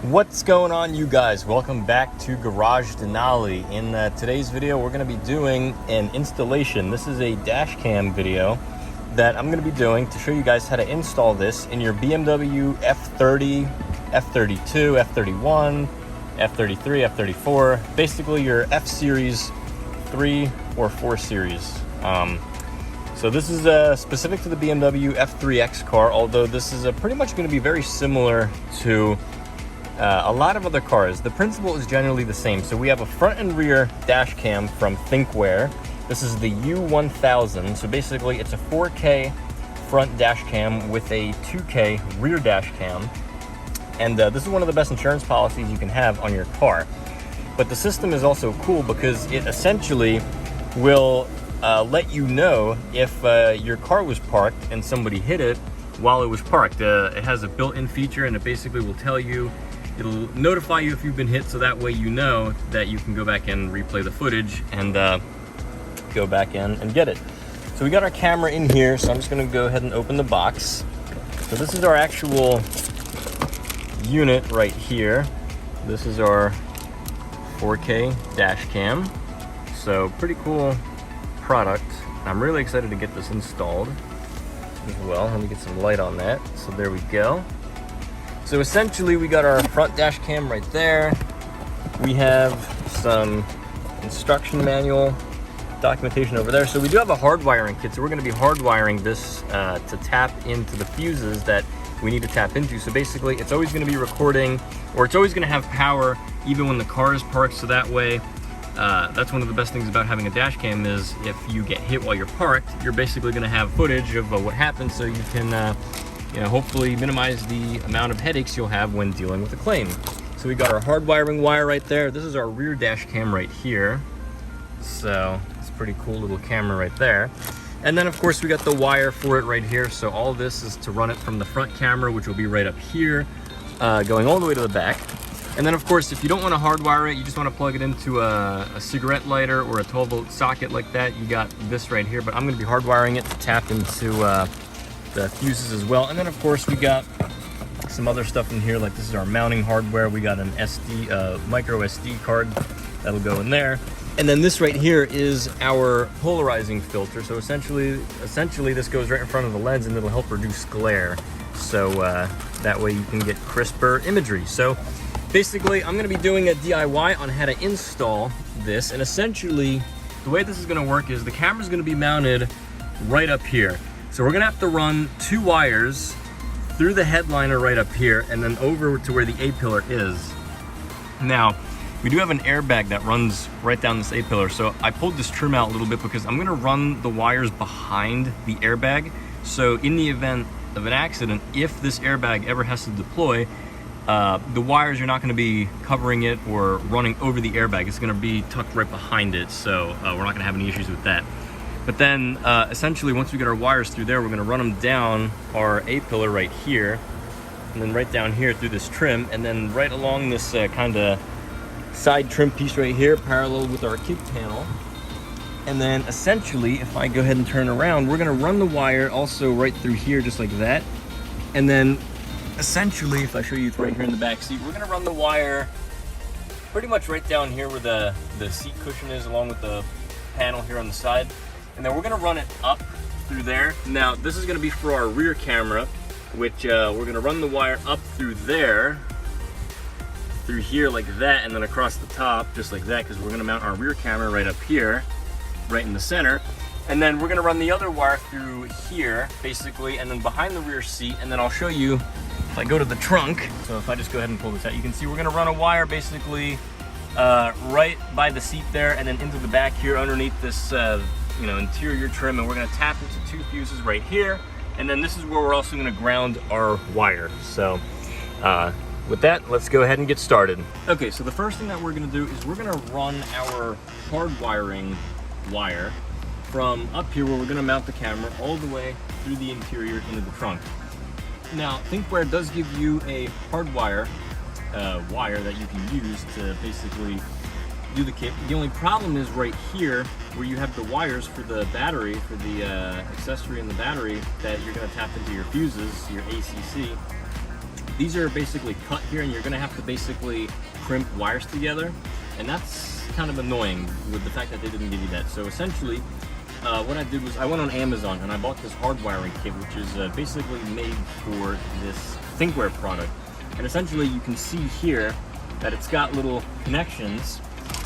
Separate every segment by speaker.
Speaker 1: What's going on, you guys? Welcome back to Garage Denali. In today's video, we're going to be doing an installation. This is a dash cam video that I'm going to be doing to show you guys how to install this in your BMW F30, F32, F31, F33, F34, basically your F Series 3 or 4 series. So this is specific to the BMW F3X car, although this is pretty much going to be very similar to a lot of other cars. The principle is generally the same. So we have a front and rear dash cam from Thinkware. This is the U1000. So basically it's a 4K front dash cam with a 2K rear dash cam. And this is one of the best insurance policies you can have on your car. But the system is also cool because it essentially will let you know if your car was parked and somebody hit it while it was parked. It has a built-in feature, and it basically will tell you, it'll notify you if you've been hit, so that way you know that you can go back and replay the footage and go back in and get it. So we got our camera in here, so I'm just gonna go ahead and open the box. So this is our actual unit right here. This is our 4K dash cam. So pretty cool product. I'm really excited to get this installed as well. Let me get some light on that. So there we go. So essentially we got our front dash cam right there. We have some instruction manual documentation over there. So we do have a hardwiring kit. So we're going to be hardwiring this to tap into the fuses that we need to tap into. So basically it's always going to be recording, or it's always going to have power even when the car is parked. So that way, that's one of the best things about having a dash cam is if you get hit while you're parked, you're basically going to have footage of what happened, so you can hopefully minimize the amount of headaches you'll have when dealing with a claim. So we got our hardwiring wire right there. This is our rear dash cam right here. So it's a pretty cool little camera right there. And then of course we got the wire for it right here. So all this is to run it from the front camera, which will be right up here, going all the way to the back. And then of course, if you don't want to hardwire it, you just want to plug it into a cigarette lighter or a 12-volt socket like that, you got this right here. But I'm going to be hardwiring it to tap into the fuses as well. And then of course we got some other stuff in here, like this is our mounting hardware. We got an micro SD card that'll go in there. And then this right here is our polarizing filter. So essentially this goes right in front of the lens, and it'll help reduce glare. So that way you can get crisper imagery. So basically I'm going to be doing a DIY on how to install this. And essentially the way this is going to work is the camera is going to be mounted right up here. So we're gonna have to run 2 wires through the headliner right up here and then over to where the A-pillar is. Now, we do have an airbag that runs right down this A-pillar, so I pulled this trim out a little bit because I'm gonna run the wires behind the airbag. So in the event of an accident, if this airbag ever has to deploy, the wires are not gonna be covering it or running over the airbag. It's gonna be tucked right behind it, so we're not gonna have any issues with that. But then essentially once we get our wires through there, we're gonna run them down our A-pillar right here, and then right down here through this trim, and then right along this kind of side trim piece right here, parallel with our kick panel. And then essentially, if I go ahead and turn around, we're gonna run the wire also right through here, just like that. And then essentially, if I show you right here in the back seat, we're gonna run the wire pretty much right down here where the seat cushion is, along with the panel here on the side. And then we're gonna run it up through there. Now this is gonna be for our rear camera, which we're gonna run the wire up through there, through here like that, and then across the top, just like that, because we're gonna mount our rear camera right up here, right in the center. And then we're gonna run the other wire through here, basically, and then behind the rear seat. And then I'll show you, if I go to the trunk, so if I just go ahead and pull this out, you can see we're gonna run a wire basically right by the seat there, and then into the back here underneath this interior trim, and we're going to tap into 2 fuses right here, and then this is where we're also going to ground our wire. So with that, let's go ahead and get started. Okay, so the first thing that we're going to do is we're going to run our hardwiring wire from up here where we're going to mount the camera all the way through the interior into the trunk. Now Thinkware does give you a hardwire wire that you can use to basically do the kit. The only problem is right here where you have the wires for the battery, for the accessory in the battery that you're going to tap into your fuses, your ACC. these are basically cut here, and you're gonna have to basically crimp wires together, and that's kind of annoying with the fact that they didn't give you that. So essentially, what I did was I went on Amazon and I bought this hardwiring kit, which is basically made for this Thinkware product. And essentially you can see here that it's got little connections,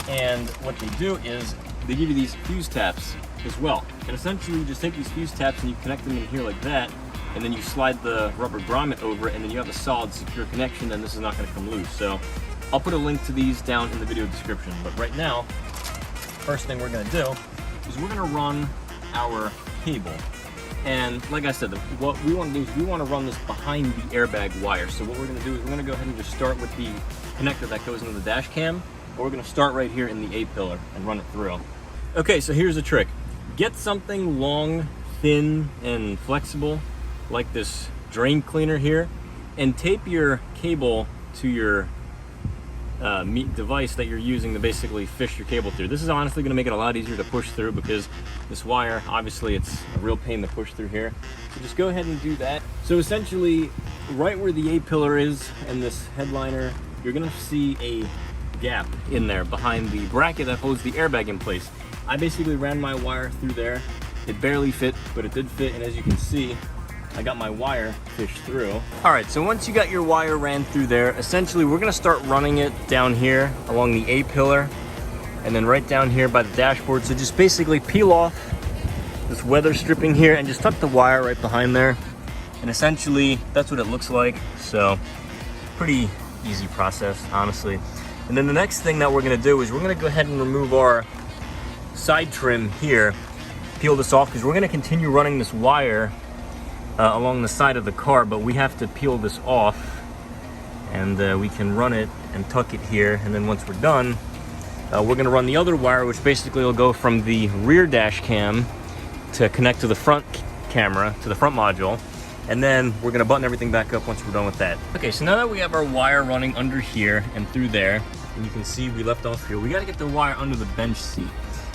Speaker 1: and what they do is they give you these fuse taps as well. And essentially you just take these fuse taps and you connect them in here like that, and then you slide the rubber grommet over it, and then you have a solid secure connection, and this is not going to come loose. So I'll put a link to these down in the video description. But right now, first thing we're going to do is we're going to run our cable. And like I said, what we want to do is we want to run this behind the airbag wire. So what we're going to do is we're going to go ahead and just start with the connector that goes into the dash cam. But we're going to start right here in the A-pillar and run it through. Okay, so here's the trick. Get something long, thin, and flexible, like this drain cleaner here, and tape your cable to your device that you're using to basically fish your cable through. This is honestly going to make it a lot easier to push through, because this wire, obviously it's a real pain to push through here. So just go ahead and do that. So essentially, right where the A-pillar is and this headliner, you're going to see a gap in there behind the bracket that holds the airbag in place. I basically ran my wire through there. It barely fit, but it did fit, and as you can see, I got my wire fished through. All right, so once you got your wire ran through there, essentially we're gonna start running it down here along the A-pillar, and then right down here by the dashboard. So just basically peel off this weather stripping here and just tuck the wire right behind there. And essentially that's what it looks like. So pretty easy process, honestly. And then the next thing that we're gonna do is we're gonna go ahead and remove our side trim here, peel this off, because we're gonna continue running this wire along the side of the car, but we have to peel this off, and we can run it and tuck it here. And then once we're done, we're gonna run the other wire, which basically will go from the rear dash cam to connect to the front camera, to the front module. And then we're gonna button everything back up once we're done with that. Okay, so now that we have our wire running under here and through there, and you can see we left off here, we gotta get the wire under the bench seat.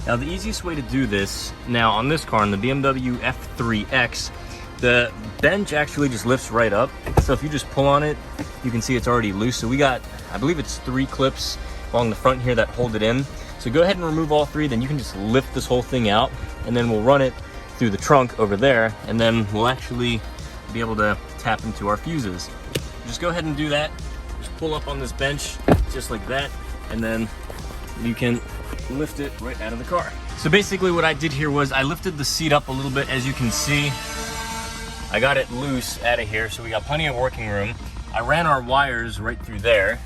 Speaker 1: Now the easiest way to do this, now on this car, on the BMW F32, the bench actually just lifts right up. So if you just pull on it, you can see it's already loose. So we got, I believe it's 3 clips along the front here that hold it in. So go ahead and remove all 3, then you can just lift this whole thing out, and then we'll run it through the trunk over there, and then we'll actually be able to tap into our fuses. Just go ahead and do that. Just pull up on this bench, just like that, and then you can lift it right out of the car. So basically what I did here was I lifted the seat up a little bit. As you can see, I got it loose out of here, so we got plenty of working room. I ran our wires right through there.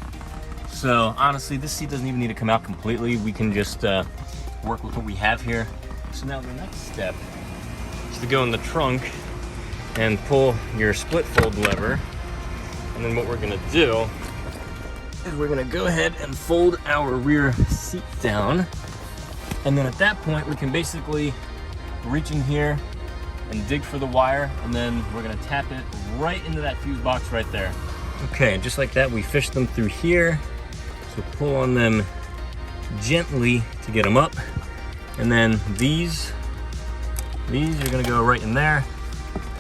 Speaker 1: So honestly, this seat doesn't even need to come out completely. We can just work with what we have here. So now the next step is to go in the trunk and pull your split fold lever. And then what we're gonna do is we're gonna go ahead and fold our rear seat down. And then at that point, we can basically reach in here and dig for the wire, and then we're gonna tap it right into that fuse box right there. Okay, just like that, we fish them through here. So pull on them gently to get them up. And then these are gonna go right in there.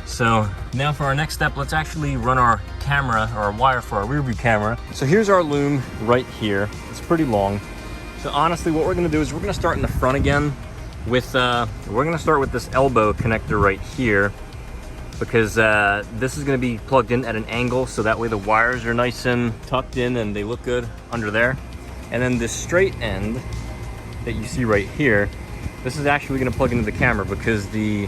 Speaker 1: So now for our next step, let's actually run our camera, or our wire for our rear view camera. So here's our loom right here. It's pretty long. So honestly, what we're gonna do is we're gonna start in the front again with, we're gonna start with this elbow connector right here, because this is gonna be plugged in at an angle, so that way the wires are nice and tucked in and they look good under there. And then this straight end that you see right here, this is actually gonna plug into the camera, because the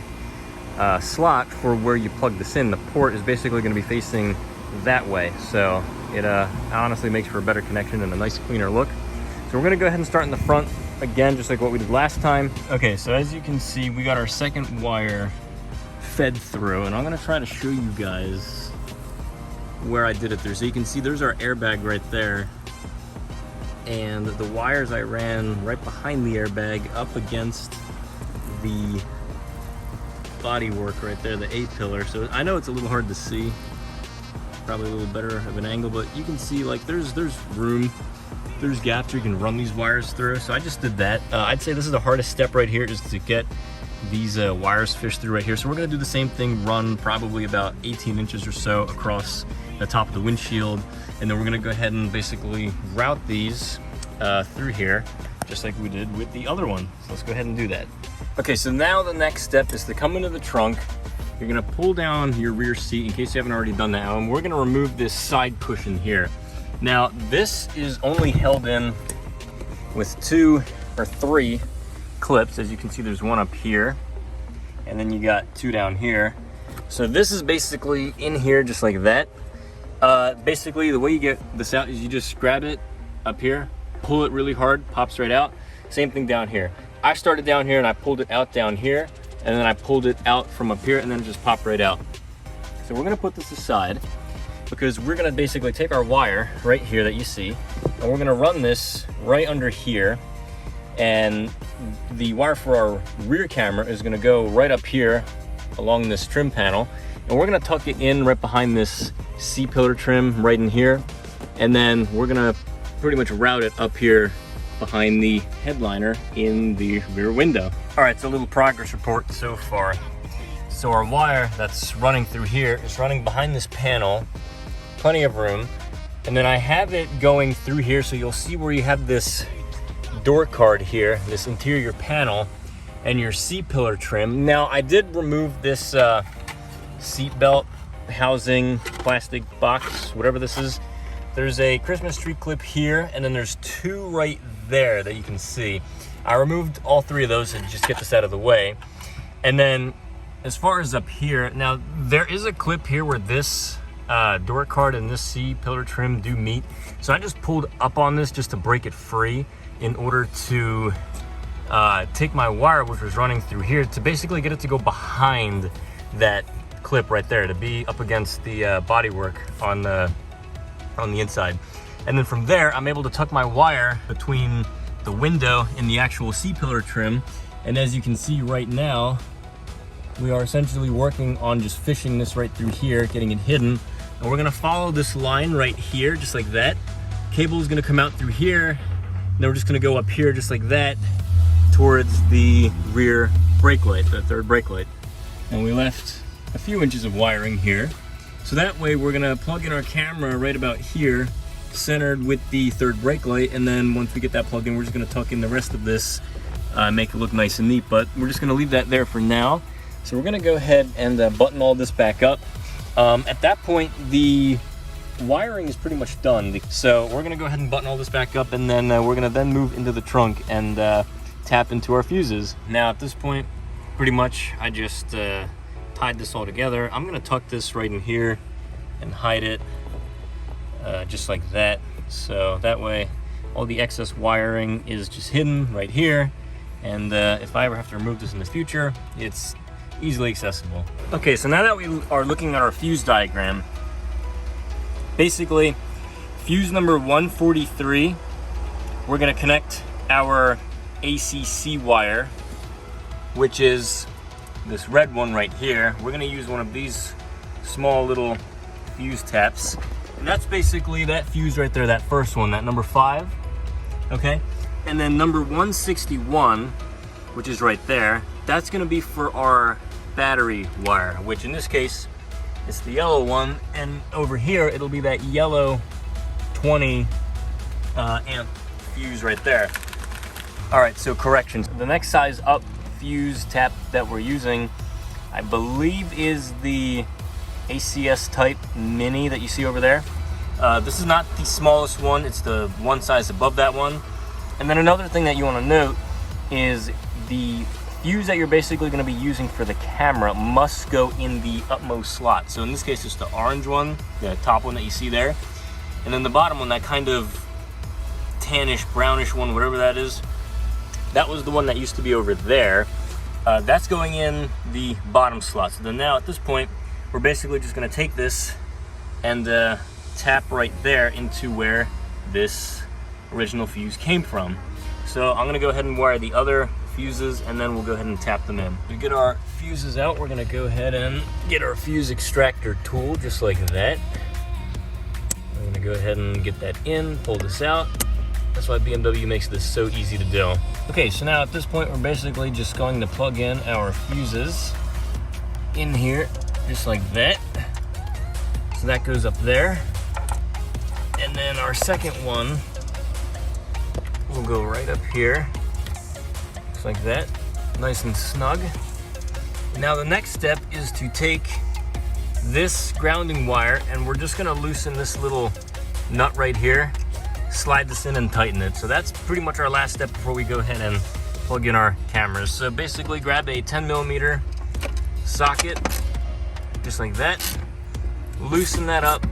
Speaker 1: slot for where you plug this in, the port, is basically gonna be facing that way. So it honestly makes for a better connection and a nice cleaner look. So we're gonna go ahead and start in the front again, just like what we did last time. Okay, so as you can see, we got our second wire fed through, and I'm gonna try to show you guys where I did it there. So you can see there's our airbag right there, and the wires I ran right behind the airbag up against the bodywork right there, the A-pillar. So I know it's a little hard to see, probably a little better of an angle, but you can see like there's room, there's gaps you can run these wires through. So I just did that. I'd say this is the hardest step right here, is to get these wires fished through right here. So we're gonna do the same thing, run probably about 18 inches or so across the top of the windshield, and then we're gonna go ahead and basically route these through here, just like we did with the other one. So let's go ahead and do that. Okay, so now the next step is to come into the trunk. You're gonna pull down your rear seat in case you haven't already done that, and we're gonna remove this side cushion here. Now, this is only held in with 2 or 3 clips. As you can see, there's one up here, and then you got 2 down here. So this is basically in here just like that. Basically, the way you get this out is you just grab it up here, pull it really hard, pops right out. Same thing down here. I started down here and I pulled it out down here, and then I pulled it out from up here, and then it just popped right out. So we're gonna put this aside because we're gonna basically take our wire right here that you see, and we're gonna run this right under here, and the wire for our rear camera is gonna go right up here along this trim panel, and we're gonna tuck it in right behind this C-pillar trim right in here, and then we're gonna pretty much route it up here behind the headliner in the rear window. All right, so a little progress report so far. So our wire that's running through here is running behind this panel, plenty of room, and then I have it going through here, so you'll see where you have this door card here, this interior panel, and your C-pillar trim. Now, I did remove this seat belt housing plastic box, whatever this is. There's a Christmas tree clip here, and then there's 2 right there that you can see. I removed all 3 of those to just get this out of the way. And then as far as up here, now there is a clip here where this door card and this C-pillar trim do meet. So I just pulled up on this just to break it free in order to take my wire, which was running through here, to basically get it to go behind that clip right there, to be up against the bodywork on the inside. And then from there, I'm able to tuck my wire between the window and the actual C-pillar trim. And as you can see right now, we are essentially working on just fishing this right through here, getting it hidden. And we're gonna follow this line right here, just like that. Cable is gonna come out through here, and then we're just gonna go up here just like that towards the rear brake light, the third brake light. And we left a few inches of wiring here. So that way we're gonna plug in our camera right about here, centered with the third brake light, and then once we get that plugged in, we're just gonna tuck in the rest of this, make it look nice and neat, but we're just gonna leave that there for now. So we're gonna go ahead and button all this back up. At that point, the wiring is pretty much done. So we're gonna go ahead and button all this back up, and then we're gonna then move into the trunk and tap into our fuses. Now at this point, pretty much I just tied this all together. I'm gonna tuck this right in here and hide it just like that. So that way all the excess wiring is just hidden right here. And if I ever have to remove this in the future, it's easily accessible. Okay, so now that we are looking at our fuse diagram, basically fuse number 143, we're gonna connect our ACC wire, which is this red one right here. We're gonna use one of these small little fuse taps. And that's basically that fuse right there, that first one, that number 5, okay? And then number 161, which is right there, that's gonna be for our battery wire, which in this case, it's the yellow one, and over here, it'll be that yellow 20 amp fuse right there. All right, so corrections. The next size up fuse tap that we're using, I believe, is the ACS type mini that you see over there. This is not the smallest one, it's the one size above that one. And then another thing that you want to note is the fuse that you're basically going to be using for the camera must go in the upmost slot. So in this case, it's the orange one, the top one that you see there. And then the bottom one, that kind of tannish, brownish one, whatever that is, that was the one that used to be over there. That's going in the bottom slot. So then now at this point, we're basically just going to take this and tap right there into where this original fuse came from. So I'm going to go ahead and wire the other fuses, and then we'll go ahead and tap them in. To get our fuses out, we're going to go ahead and get our fuse extractor tool just like that. I'm going to go ahead and get that in, pull this out. That's why BMW makes this so easy to do. Okay, so now at this point, we're basically just going to plug in our fuses in here, just like that. So So that goes up there. And then our second one will go right up here, just like that, nice and snug. Now the next step is to take this grounding wire, and we're just gonna loosen this little nut right here, slide this in and tighten it. So that's pretty much our last step before we go ahead and plug in our cameras. So basically grab a 10mm socket, just like that, loosen that up,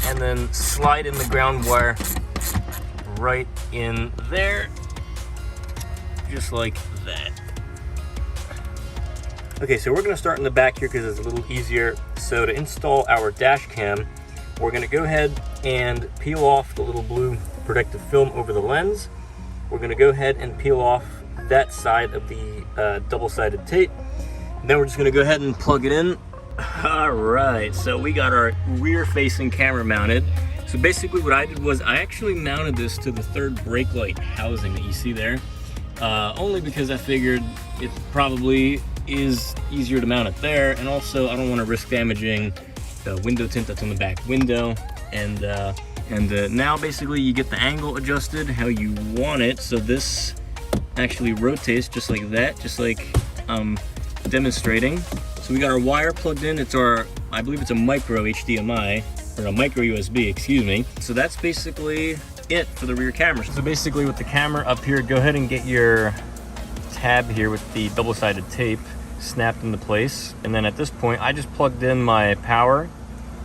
Speaker 1: and then slide in the ground wire right in there, just like that. Okay, so we're gonna start in the back here because it's a little easier. So to install our dash cam, we're gonna go ahead and peel off the little blue protective film over the lens. We're gonna go ahead and peel off that side of the double-sided tape. And then we're just gonna go ahead and plug it in. All right, so we got our rear-facing camera mounted. So basically what I did was I actually mounted this to the third brake light housing that you see there. Only because I figured it probably is easier to mount it there, and also I don't want to risk damaging the window tint that's on the back window. And now basically you get the angle adjusted how you want it, so this actually rotates just like that, just like I'm demonstrating. So we got our wire plugged in. It's our, I believe it's a micro HDMI, or a micro USB, excuse me. So that's basically it for the rear camera. So basically with the camera up here, go ahead and get your tab here with the double-sided tape snapped into place. And then at this point, I just plugged in my power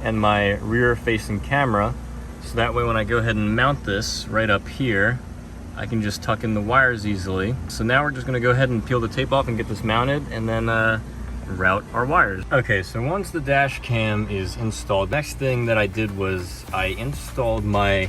Speaker 1: and my rear-facing camera. So that way when I go ahead and mount this right up here, I can just tuck in the wires easily. So now we're just gonna go ahead and peel the tape off and get this mounted, and then route our wires. Okay, so once the dash cam is installed, next thing that I did was I installed my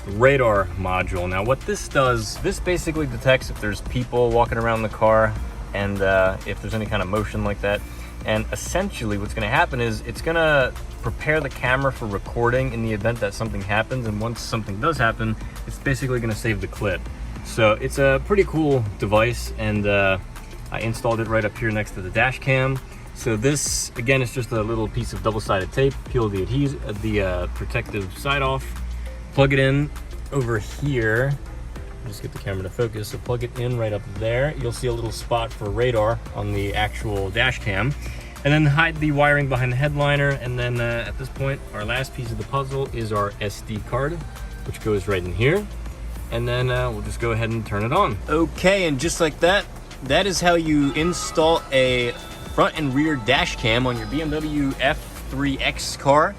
Speaker 1: radar module. Now what this does, this basically detects if there's people walking around the car and if there's any kind of motion like that. And essentially what's gonna happen is it's gonna prepare the camera for recording in the event that something happens, and once something does happen, it's basically gonna save the clip. So it's a pretty cool device, and I installed it right up here next to the dash cam. So this, again, is just a little piece of double-sided tape. Peel the protective side off, plug it in over here. Just get the camera to focus. So plug it in right up there. You'll see a little spot for radar on the actual dash cam. And then hide the wiring behind the headliner. And then at this point, our last piece of the puzzle is our SD card, which goes right in here. And then we'll just go ahead and turn it on. Okay, and just like that, that is how you install a front and rear dash cam on your BMW F3X car.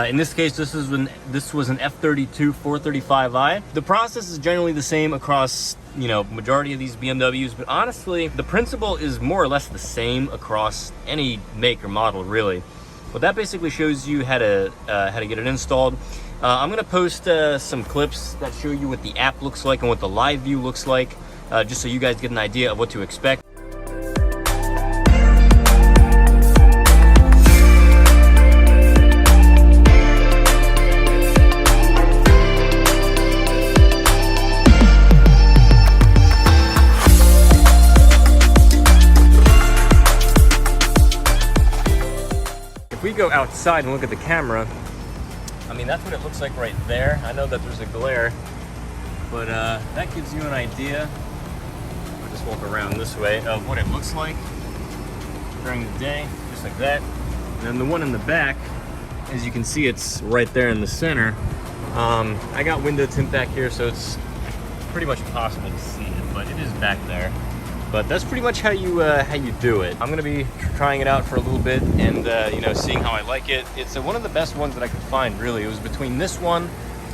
Speaker 1: In this case, this was an F32 435i. The process is generally the same across, you know, majority of these BMWs, but honestly, the principle is more or less the same across any make or model, really. But that basically shows you how to get it installed. I'm gonna post some clips that show you what the app looks like and what the live view looks like, just so you guys get an idea of what to expect. If we go outside and look at the camera, I mean, that's what it looks like right there. I know that there's a glare, but that gives you an idea. I'll just walk around this way of what it looks like during the day, just like that. And then the one in the back, as you can see, it's right there in the center. I got window tint back here, so it's pretty much impossible to see it, but it is back there. But that's pretty much how you do it. I'm gonna be trying it out for a little bit and you know, seeing how I like it. It's one of the best ones that I could find, really. It was between this one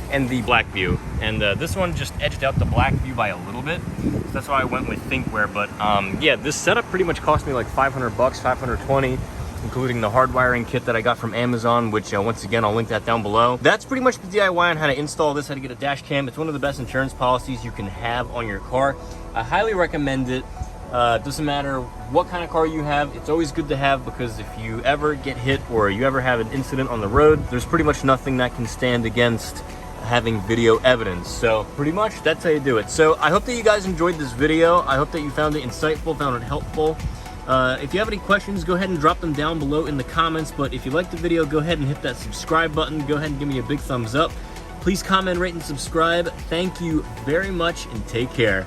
Speaker 1: and the black view, and this one just edged out the black view by a little bit. So that's why I went with Thinkware. But yeah, this setup pretty much cost me like 500 bucks, 520, including the hardwiring kit that I got from Amazon, which once again, I'll link that down below. That's pretty much the DIY on how to install this, how to get a dash cam. It's one of the best insurance policies you can have on your car. I highly recommend it. Doesn't matter what kind of car you have, it's always good to have, because if you ever get hit or you ever have an incident on the road, there's pretty much nothing that can stand against having video evidence. So pretty much that's how you do it. So I hope that you guys enjoyed this video. I hope that you found it insightful, found it helpful. If you have any questions, go ahead and drop them down below in the comments. But if you like the video, go ahead and hit that subscribe button. Go ahead and give me a big thumbs up. Please comment, rate, and subscribe. Thank you very much, and take care.